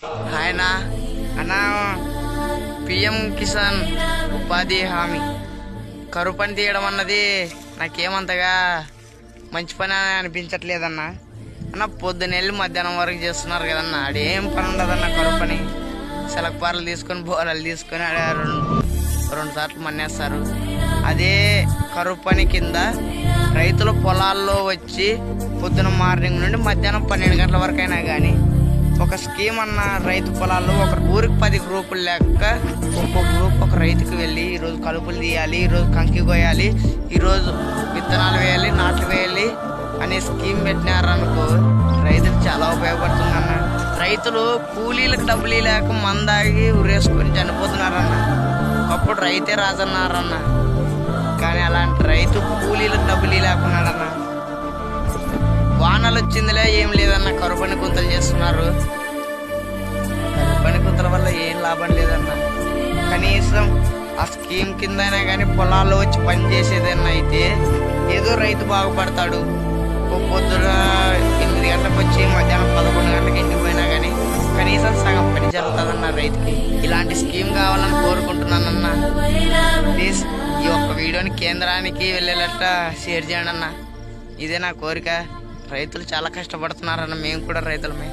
ఆయన అన్న పిఎం కిసాన్ ఉపాధి హామీ కరువు పని తీయడం అన్నది నాకేమంతగా మంచి పని అని అనిపించట్లేదన్నా. అన్న పొద్దునెళ్ళి మధ్యాహ్నం వరకు చేస్తున్నారు కదన్న, ఆడేం పని ఉండదన్న. కరువు పని సెలక్పారలు తీసుకొని బోరాలు తీసుకొని రెండు సార్లు మన్నేస్తారు. అదే కరువు పని కింద రైతుల పొలాల్లో వచ్చి పొద్దున మార్నింగ్ నుండి మధ్యాహ్నం 12 గంటల వరకు అయినా కానీ ఒక స్కీమ్ అన్న రైతు పొలాల్లో ఒక ఊరికి 10 గ్రూపులు లేక ఒక్కొక్క గ్రూప్ ఒక రైతుకి వెళ్ళి ఈరోజు కలుపులు తీయాలి, ఈరోజు కంకి కోయాలి, ఈరోజు విత్తనాలు వేయాలి, నాట్లు వేయాలి అనే స్కీమ్ పెట్టినారనుకో రైతులు చాలా ఉపయోగపడుతుందన్న. రైతులు కూలీలకు డబ్బులు లేక మందాగి ఉరేసుకొని చనిపోతున్నారన్న. అప్పుడు రైతే రాజన్నారన్న, కానీ అలాంటి రైతు కూలీలకు డబ్బులు లేకున్నాడన్న. వానలు వచ్చిందిలే ఏం లేదన్న, కరువు పని గుంతలు చేస్తున్నారు. కరువు పని గుంతల వల్ల ఏం లాభం లేదన్న. కనీసం ఆ స్కీమ్ కింద అయినా కానీ పొలాల్లో వచ్చి పని చేసేదన్నా అయితే ఏదో రైతు బాగుపడతాడు. పొద్దున 8 గంటలకు వచ్చి మధ్యాహ్నం 11 గంటలకు ఇంటికి పోయినా కానీ కనీసం సగం పని జరుగుతుందన్న రైతుకి. ఇలాంటి స్కీమ్ కావాలని కోరుకుంటున్నానన్న. ప్లీజ్ ఈ ఒక్క వీడియోని కేంద్రానికి వెళ్ళేటట్ట షేర్ చేయండి అన్న. ఇదే నా కోరిక. రైతులు చాలా కష్టపడుతున్నారన్న, మేము కూడా రైతులమే.